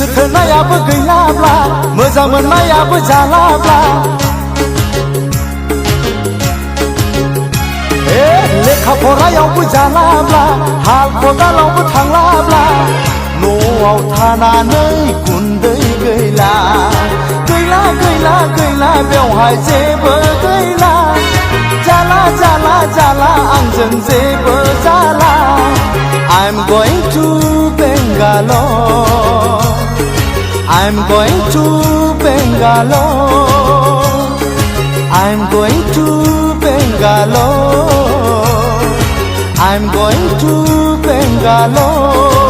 गोसो थोनायाबो गैलाब्ला मोजां मोननायाबो जालाब्ला लेखा फरायावबो जालाब्ला हाल खदालावबो थांलाब्ला न'आव थानानै गुन्दै गैला गैला गैला गैला बेवहाय जेबो गैला जाला जाला जाला आंजों जेबो जाला I'm going to Bangalore I'm going to Bangalore I'm going to Bangalore I'm going to Bangalore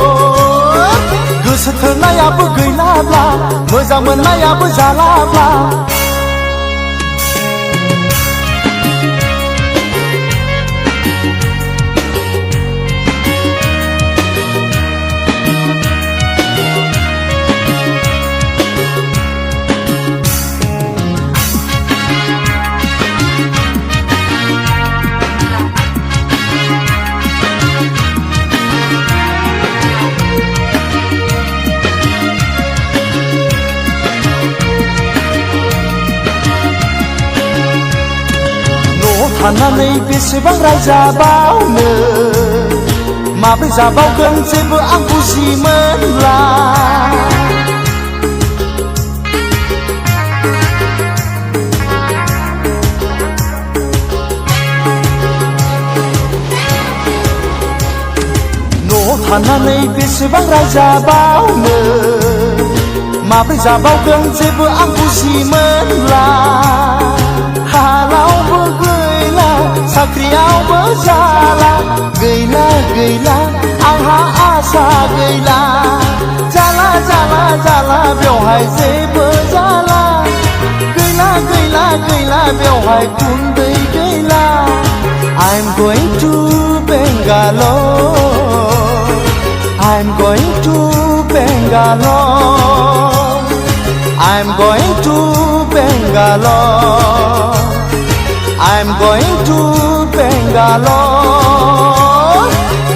गोसो थोनायाबो गैलाब्ला मोजां मोननायाबो जालाब्ला थानानै बेसेबां रायजाबावनो माब्रै जाबावगोन जेबो आं बुजि मोनला न'आव थानानै बेसेबां रायजाबावनो माब्रै जाबावगोन जेबो आं बुजि मोनला हालावबो साख्रियावबो जाला गैला गैला आंहा आसा गैला जाला जाला जाला बेवहाय जेबो जाला गैला गैला गैला बेवहाय गुन्दै गैला I'm going to Bangalore I'm going to Bangalore I'm going to Bangalore I'm going to Bangalore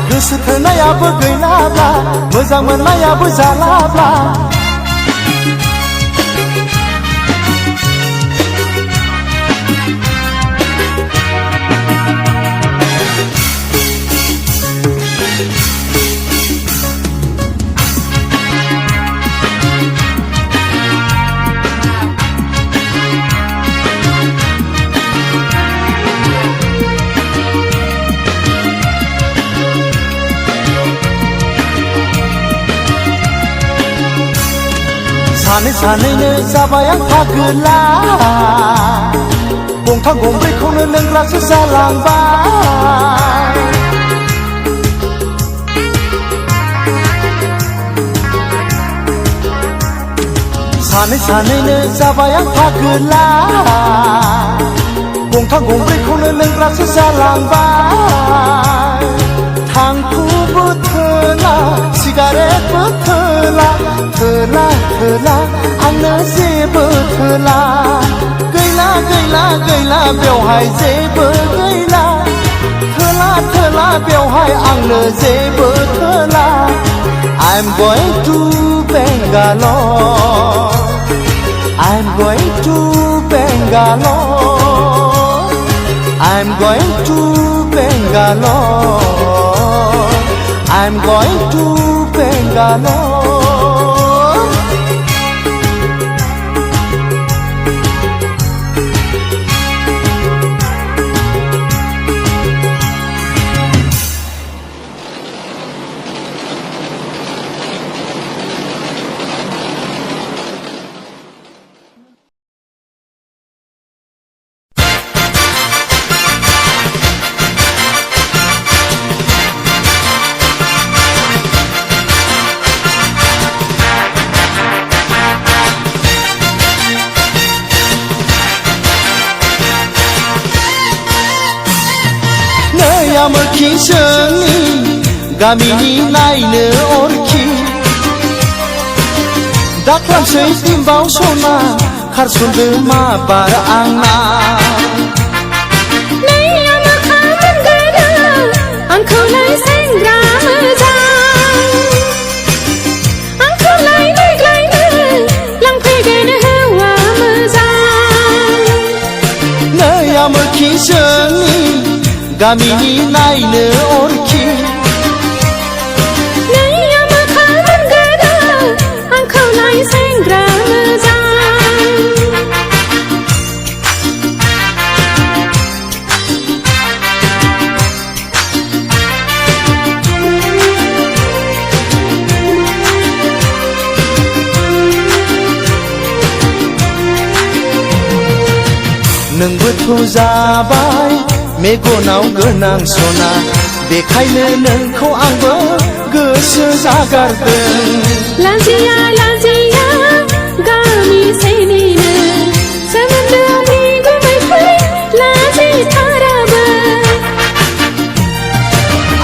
गोसो थोनायाबो गैलाब्ला मोजां मोननायाबो जालाब्ला सानै सानैनो जाबाय आं फागोला गंथाम गंब्रैखौनो लोंग्रासो जालांबाय सानै सानैनो जाबाय आं फागोला गंथाम गंब्रैखौनो लोंग्रासो जालांबाय थांखुबो थोला सिगारेटबो थोला थोला थोला आंनो जेबो थोला गैला गैला गैला बेवहाय जेबो गैला थोला थोला बेवहाय आंनो जेबो थोला I'm going to Bangalore I'm going to Bangalore I'm going to Bangalore I'm going to Bangalore मोखि जोंनि गामिनि नायनो अरखि दाख्लामसै बिम्बाव सना खारसनदो माबार आंना आंखौलाय सेंग्रा मोजां आंखौलाय जोंनि गामिनि नायनो अरखि नैया मोखांमोन गोदो आंखौलाय सेंग्रा मोजां नोंबोथ' जाबाय मेगनाव गोनां सना बेखायनो नोंखौ आंबो गोसो जागारदों लाजिया लाजिया गामि सेनिनो सोमोन्दोआव बिगुमै फै लाजिथाराबो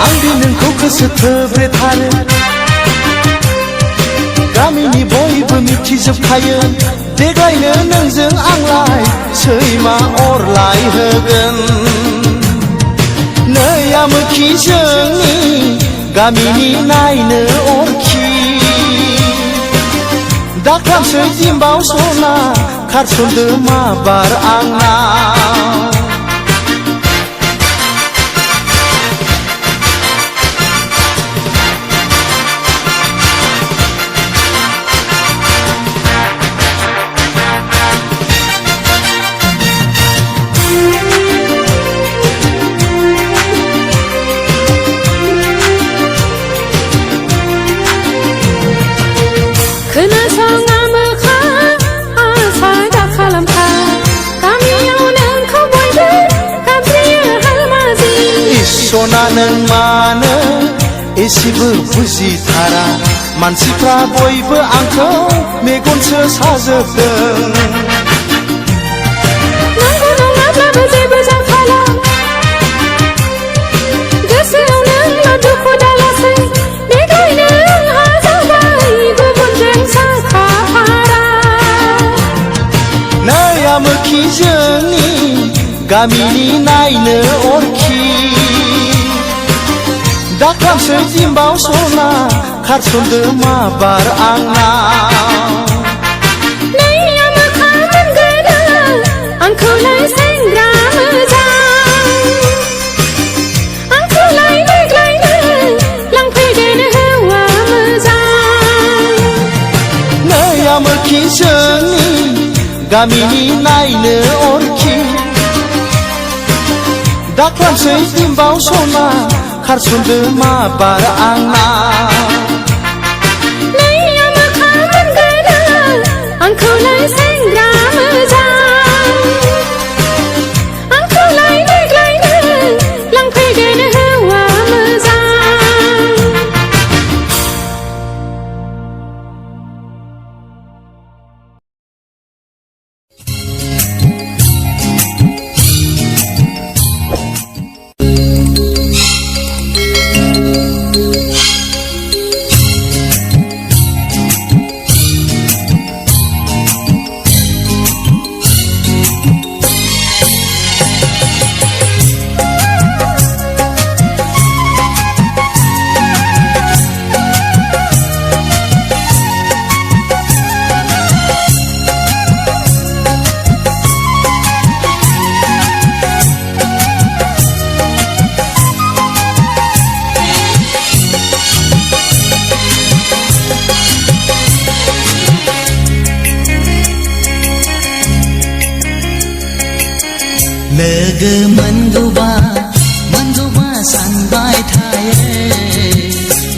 आंदि नोंखौ गोसो थोब्रेथारो गामिनि बयबो मिथिजोबखायो देग्लायनो नोंजों आंलाय सैमा अरलाय होगोन नै आमोखि जोंनि गामिनि नायनो अरखि दाख्लामसै दिम्बाव सना खारसनदो माबार आंनाव खोनासं आमोखा आसा दाखालामखा गामियाव नोंखौ बयबो गाबज्रियो हालमाजि सना नों मानो एसेबो बुजिथारा मानसिफ्रा बयबो आंखौ मेगनसो साजोबदों नंगौ नङाब्लाबो जेबो जाखाला गोसोआव नोंल' दुखु दालासै देग्लायनो आंहा जाबाय गुबुनजों साखाफारा नै आमोखि जोंनि गामिनि नायनो अरखि दाख्लामसै दिम्बाव सना खारसनदो माबार आंनाव नै आमोखामोन गोदो आंखौलाय सेंग्रा मोजां आंखौलाय देग्लायनो लांफैगोन हौवा मोजां नै आमोखि जोंनि गामिनि नायनो अरखि दाख्लामसै दिम्बाव सना खारसनदो माबार आंनाव नै आमोखामोन गोदो आंखौलाय सेंग्रा मोजां आंखौलाय देग्लायनो लांफैगोन हौवा मोजां लोगो मोनगौबा सानबाय थायो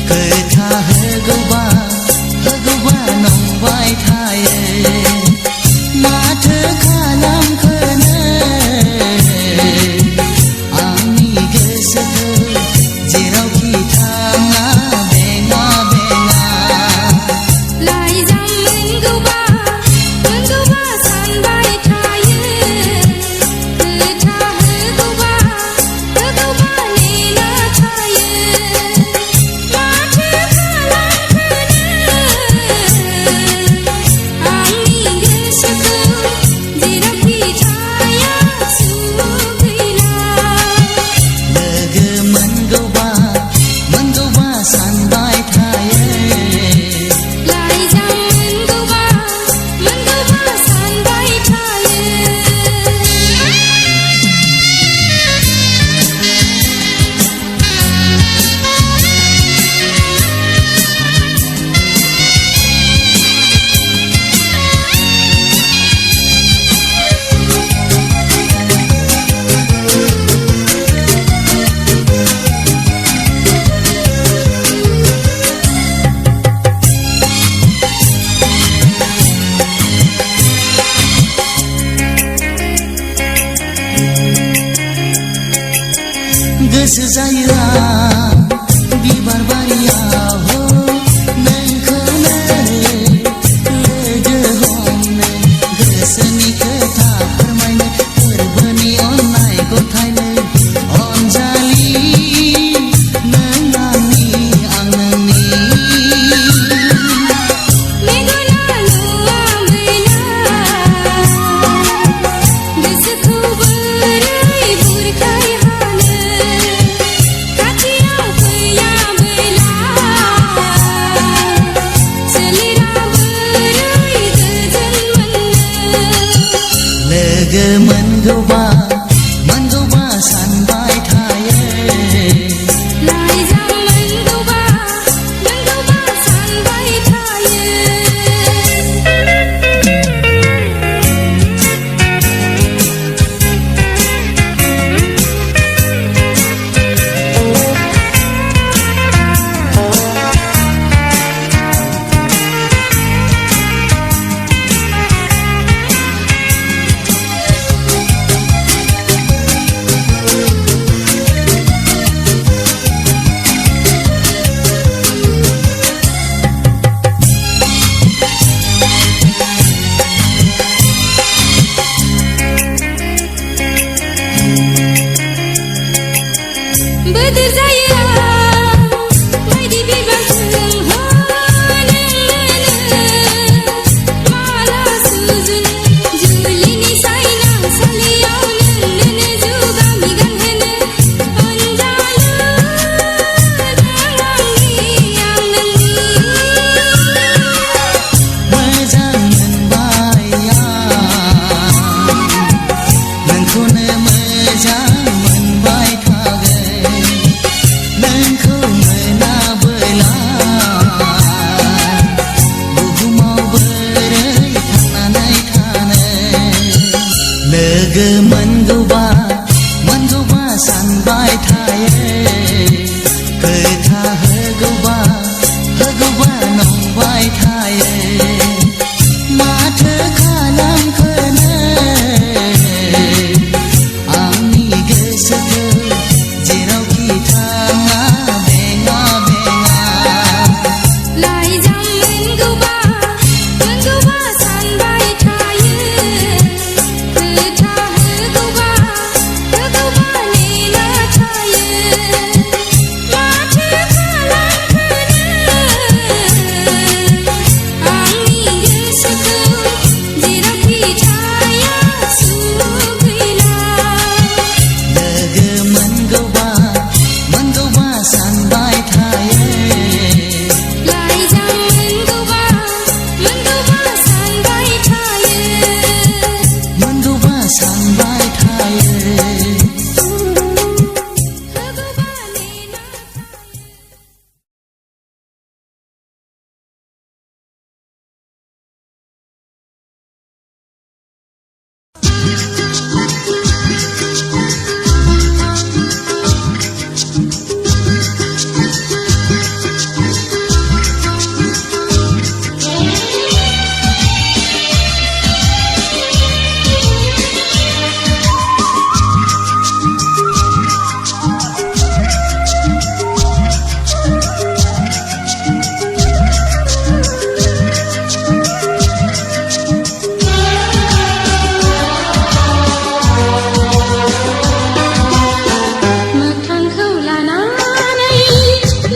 खोथा होगौबा नंबाय थायो माथो खालामखोनो आंनि गोसोखौ जेरावखि थाङा बेङा बेङा लाइजाम मोनगौबा सानबाय थायो खोथा होगौबा नेना थायो माथो खालामखोनो गोसो जायो आं बिबार बारियाव नोंखौनो लोगो हमनो गोसोनि खोथा फोरमायनो फोरबोनि अननाय गथायनो अनजालि नों आंनि आं नोंनि मेगना नुवा मैना गोसोखौ बोरै बुरखाय हानो खाथियाव फैयाबोला सोलेरा बोरै गोजोन मोननो लोगो मोनगौबा सानबाय थायो लाइजाम मोनगौबा सानबाय थायो बोदोर जायो बायदि बिबारजों नोंनो माला सुजुनो जुलिनि सायनासालियाव नोंनो जुगामि गानहोनो अनजालु नों आंनि आं नोंनि मोजां मोनबाय आं नोंखौनो मोजां मोनबाय थागोन नोंखौ मोनाबोला बुहुमाव बोरै थांनानै थानो लोगो मोनगौबा सानबाय थायो खोथा होगौबा नंबाय थायो माथो खालामखोनो आंनि गोसोखौ जेरावखि थाङा बेङा लाइजाम मोनगौबा सानबाय थायो खोथा होगौबा नेना थायो माथो खालामखोनो आंनि गोसोखौ जेरावखि थाया सुख गैला लोगो मोनगौबा सानबाय थायो लाइजाम मोनगौबा सानबाय थायो मोनगौबा सानबाय थायो होगौबा नेना मोखांखौ लानानै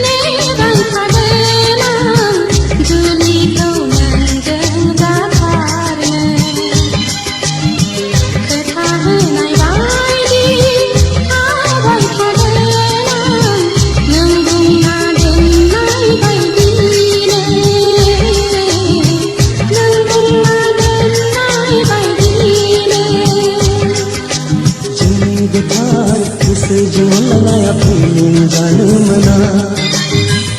नेबाय थागोन आं जुलिखौ नोंजों जाथारनो खोथा होनाय बायदि थाबाय थागोन आं नों बुंना दोननाय बायदिनो जोंनि गोथार गोसोजों लाया फिलिं जानो मोना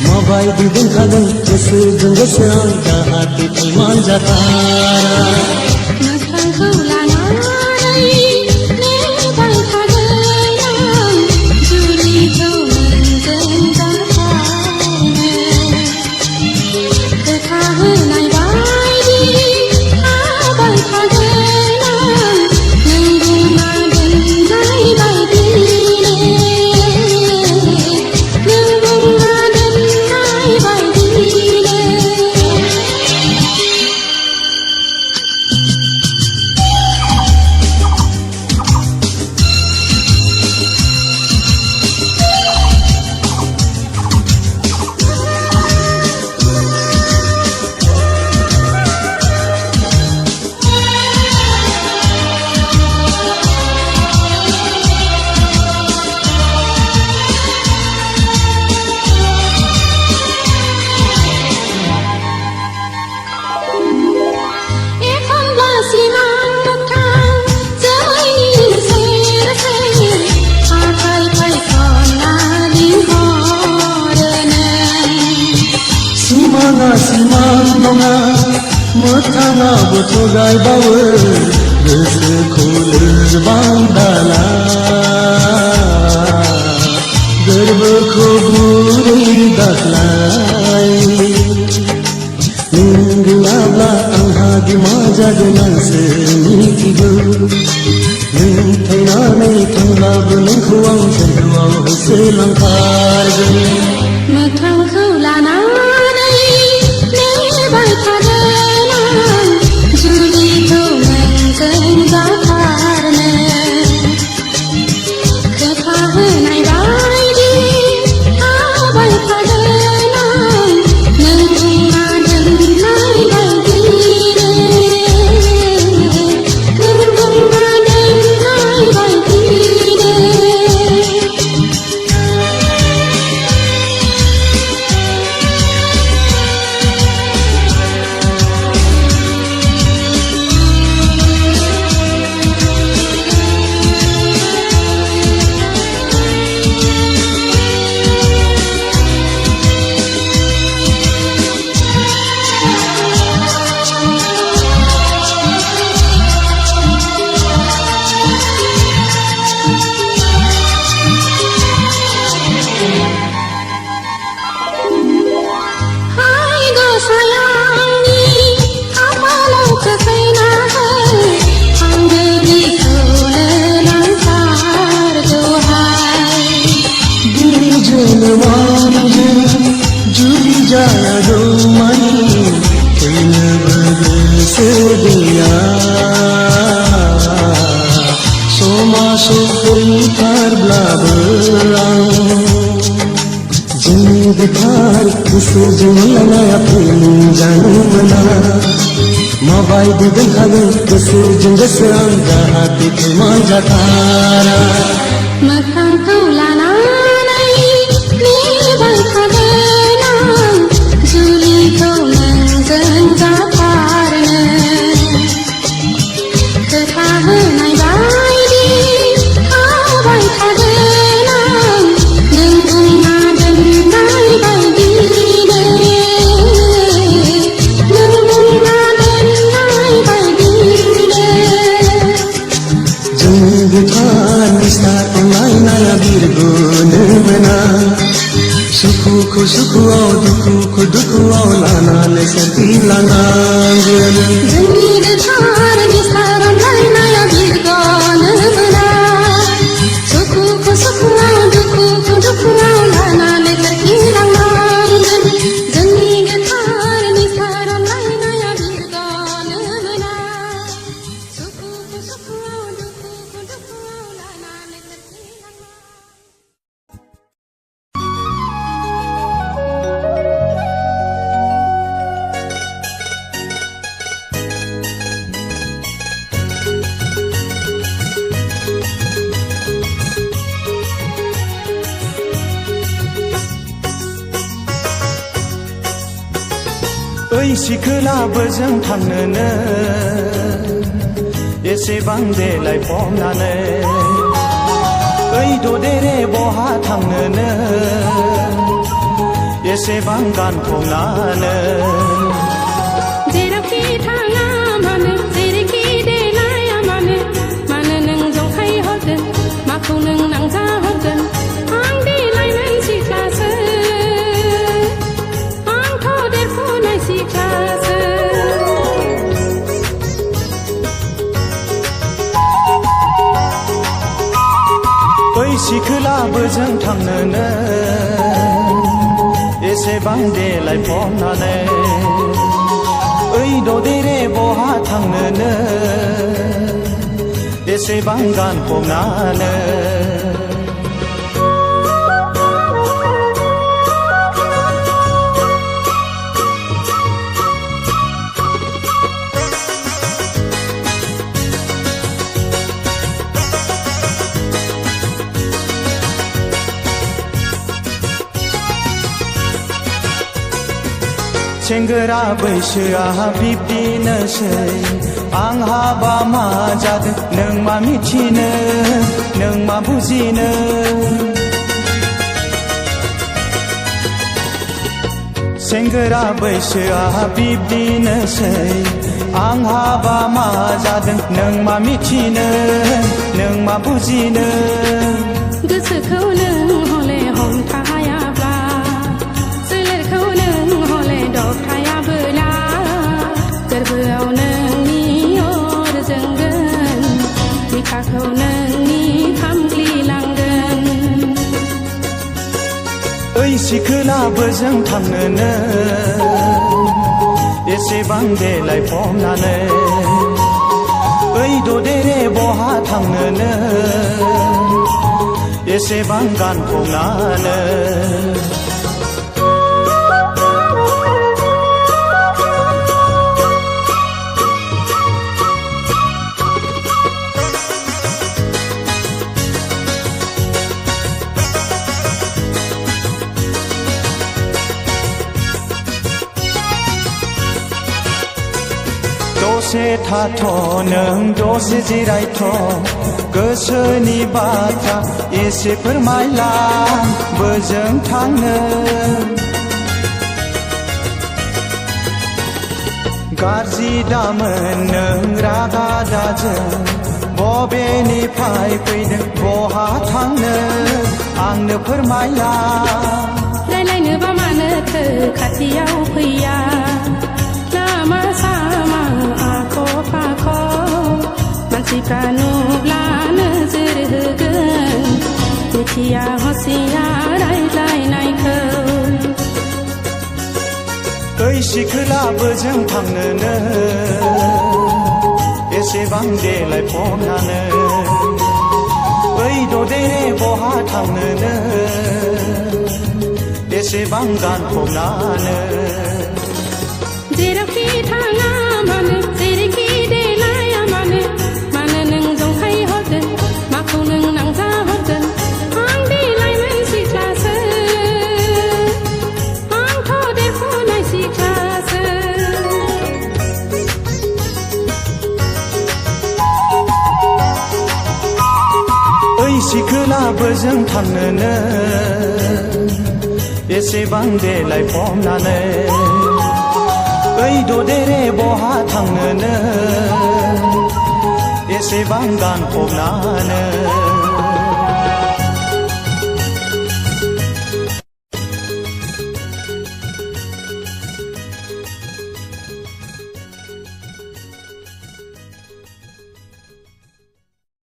माबायदि दोनखागोन गोसोजों गोसोआं जाहाथे इमान जाथारा मोखांखौ लानानै नेबाय थागोन आं जुलिखौ नोंजों जाथारनो खोथा होनाय बायदि थाबाय थागोन आं नों बुंना दोननाय बायदिनो मोथाङाबो थगायबावो गोसोखौ लोरबां दाला गोरबोखौ गुरै दाख्लाय नों गैयाब्ला आंहा मा जागोन आंसो मिथिगौ नों थैनानै थांब्लाबो नोंखौ आं सोरगोआव होसोलांथारगोन मोखांखौ लानानै नेबाय थागोन आं जुलिखौ नोंजों जाथारनो खोथा होनाय बायदि थाबाय थागोन आं नों बुंना दोननाय बायदिनो नों बुंना दोननाय बायदिनो जुलि जायागौ मानि फैनोबो गोसो गैया समा सफैथारब्लाबो आं जोंनि गोथार गोसोजों लानाया फैनो जानो मोना माबायदि दोनखागोन गोसोजों गोसो आं जाहाथे खोमाय जाथारा मोखांखौ लानानै नेबाय थागोन आं जुलिखौ नोंजों जाथारनो खोथा होनाय बायदि थाबाय थागोन आं नों बुंना दोननाय बायदिनो नों बुंना दोननाय बायदिनो जोंनि गोथार निस्तार अनलायनाया बिरग'नो मोना सुखुखौ सुखुआव दुखुखौ दुखुआव लानानै सोरजिलांनांगोन जोंनि गोथार निस्तार अनलायनाया बिरग'नो मोना सुखुखौ सुखुआव दुखुखौ दुखुआव लानानै सोरजिलांनांगोन जोंनि गोथार निस्तार अनलायनाया बिरग'नो मोना सुखुखौ सुखुआव दुखुखौ दुखुआव लानानै सोरजिलांनांगोन ओइ सिखोलाबो जों थांनोनो एसेबां देलायफबनानै ओइ ददेरे बहा थांनोनो एसेबां गानफबनानै जेरावखि थाङा मानो जेरैखि देलाया मानो मानो नों जंखाय हरगोन माखौ नों नांजा हरगोन आं देलायनाय सिख्लासो आंथ' देरफुनाय सिख्लासो ओइ सिखोलाबो जों थांनोनो एसेबां देलायफबनानै ओइ ददेरे बहा थांनोनो एसेबां गानफबनानै सेंग्रा बैसोआ बिब्दिनोसै आं हाबा मा जादों नों मा मिथिनो नों मा बुजिनो सेंग्रा बैसोआ बिब्दिनोसै आं हाबा मा जादों नों मा मिथिनो नों मा बुजिनो गोसोखौ नों हले हमथायाब्ला सोलेरखौ नों हले दबथायाबोला गोरबोआव नोंनि अर जोंगोन बिखाखौ नोंनि खामग्लिलांगोन ओइ सिखोलाबो जों थांनोनो एसेबां देलाय फमनानै ओइ ददेरे बहा थांनोनो एसेबां गानफबनानै दसे थाथ' नों दसे जिरायथ' गोसोनि बाथ्रा एसे फोरमायलां बोजों थांनो गाज्रि दामोन नों रागा दाजों बबेनिफ्राय फैदों बहा थांनो आंनो फोरमायलां रायलायनोबा मानोथो खाथियाव फैया लामा सामा आख' फाख' मानसिफ्रा नुब्ला नोजोर होगोन मिथिया हसिया रायज्लायनायखौ ओइ सिखोलाबो जों थांनोनो एसेबां देलाय फमनानै ओइ ददेरे बहा थांनोनो एसेबां गानफबनानै जेरावखि थाङा मानो जेरैखि देलाया मानो मानो नों जंखायहरदों माखौ नों नांजाहरदों आं देलायमोन सिख्लासो आंथ' देरफुनाय सिख्लासो ओइ सिखोलाबो जों थांनोनो एसेबां देलाय फमनानै ओइ ददेरे बहा थांनोनो एसेबां गानफबनानै